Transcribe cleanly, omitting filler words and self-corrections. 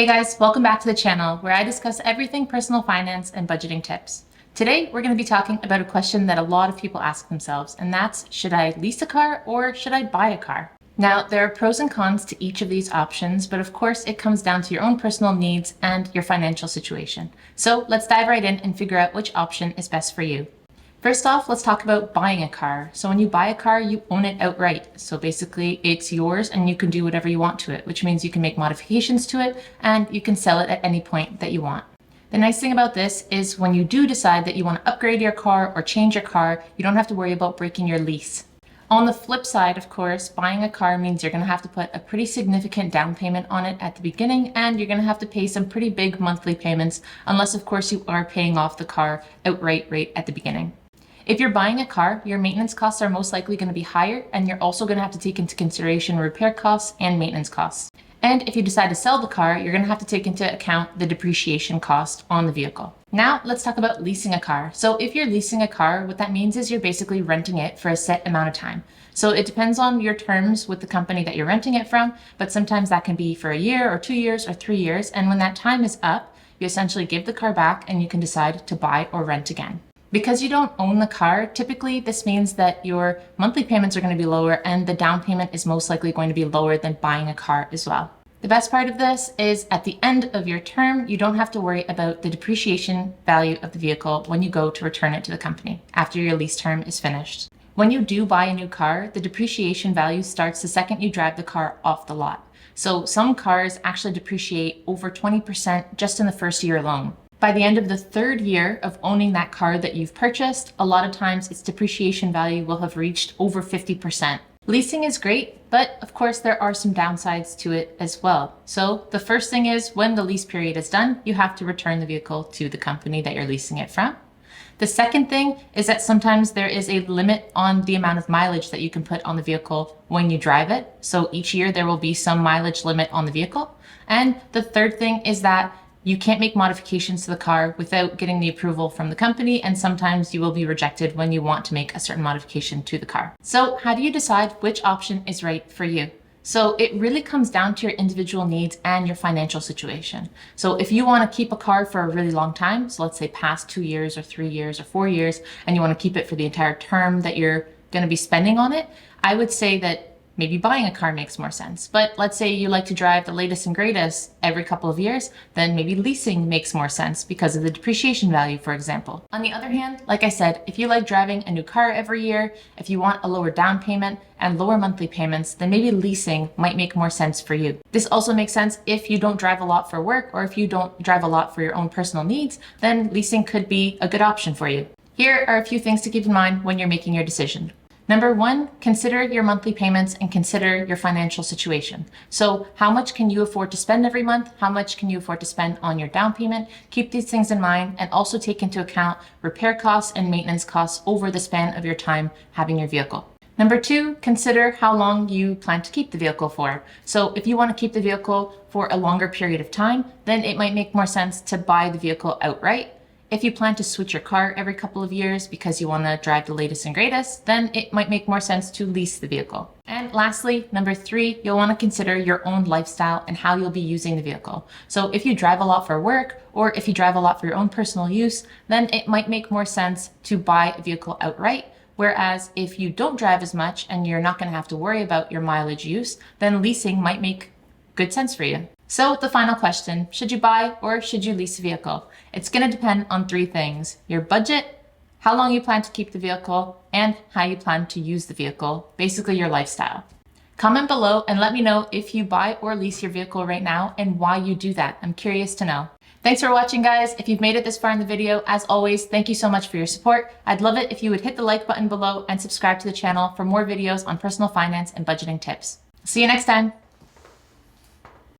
Hey guys, welcome back to the channel where I discuss everything personal finance and budgeting tips. Today, we're going to be talking about a question that a lot of people ask themselves, and that's, should I lease a car or should I buy a car? Now, there are pros and cons to each of these options, but of course it comes down to your own personal needs and your financial situation. So let's dive right in and figure out which option is best for you. First off, let's talk about buying a car. So when you buy a car, you own it outright. So basically it's yours and you can do whatever you want to it, which means you can make modifications to it and you can sell it at any point that you want. The nice thing about this is when you do decide that you want to upgrade your car or change your car, you don't have to worry about breaking your lease. On the flip side, of course, buying a car means you're going to have to put a pretty significant down payment on it at the beginning, and you're going to have to pay some pretty big monthly payments, unless of course you are paying off the car outright right at the beginning. If you're buying a car, your maintenance costs are most likely going to be higher, and you're also going to have to take into consideration repair costs and maintenance costs. And if you decide to sell the car, you're going to have to take into account the depreciation cost on the vehicle. Now, let's talk about leasing a car. So if you're leasing a car, what that means is you're basically renting it for a set amount of time. So it depends on your terms with the company that you're renting it from, but sometimes that can be for a year or 2 years or 3 years. And when that time is up, you essentially give the car back and you can decide to buy or rent again. Because you don't own the car, typically this means that your monthly payments are going to be lower and the down payment is most likely going to be lower than buying a car as well. The best part of this is at the end of your term, you don't have to worry about the depreciation value of the vehicle when you go to return it to the company after your lease term is finished. When you do buy a new car, the depreciation value starts the second you drive the car off the lot. So some cars actually depreciate over 20% just in the first year alone. By the end of the third year of owning that car that you've purchased, a lot of times its depreciation value will have reached over 50%. Leasing is great, but of course there are some downsides to it as well. So the first thing is when the lease period is done, you have to return the vehicle to the company that you're leasing it from. The second thing is that sometimes there is a limit on the amount of mileage that you can put on the vehicle when you drive it. So each year there will be some mileage limit on the vehicle. And the third thing is that you can't make modifications to the car without getting the approval from the company, and sometimes you will be rejected when you want to make a certain modification to the car. So how do you decide which option is right for you? So it really comes down to your individual needs and your financial situation. So if you want to keep a car for a really long time, so let's say past 2 years or 3 years or 4 years, and you want to keep it for the entire term that you're going to be spending on it, I would say that maybe buying a car makes more sense. But let's say you like to drive the latest and greatest every couple of years, then maybe leasing makes more sense because of the depreciation value, for example. On the other hand, like I said, if you like driving a new car every year, if you want a lower down payment and lower monthly payments, then maybe leasing might make more sense for you. This also makes sense if you don't drive a lot for work, or if you don't drive a lot for your own personal needs, then leasing could be a good option for you. Here are a few things to keep in mind when you're making your decision. Number one, consider your monthly payments and consider your financial situation. So how much can you afford to spend every month? How much can you afford to spend on your down payment? Keep these things in mind and also take into account repair costs and maintenance costs over the span of your time having your vehicle. Number two, consider how long you plan to keep the vehicle for. So if you want to keep the vehicle for a longer period of time, then it might make more sense to buy the vehicle outright. If you plan to switch your car every couple of years because you want to drive the latest and greatest, then it might make more sense to lease the vehicle. And lastly, number three, you'll want to consider your own lifestyle and how you'll be using the vehicle. So if you drive a lot for work, or if you drive a lot for your own personal use, then it might make more sense to buy a vehicle outright. Whereas if you don't drive as much and you're not going to have to worry about your mileage use, then leasing might make good sense for you. So the final question, should you buy or should you lease a vehicle? It's going to depend on three things: your budget, how long you plan to keep the vehicle, and how you plan to use the vehicle, basically your lifestyle. Comment below and let me know if you buy or lease your vehicle right now and why you do that. I'm curious to know. Thanks for watching, guys. If you've made it this far in the video, as always, thank you so much for your support. I'd love it if you would hit the like button below and subscribe to the channel for more videos on personal finance and budgeting tips. See you next time.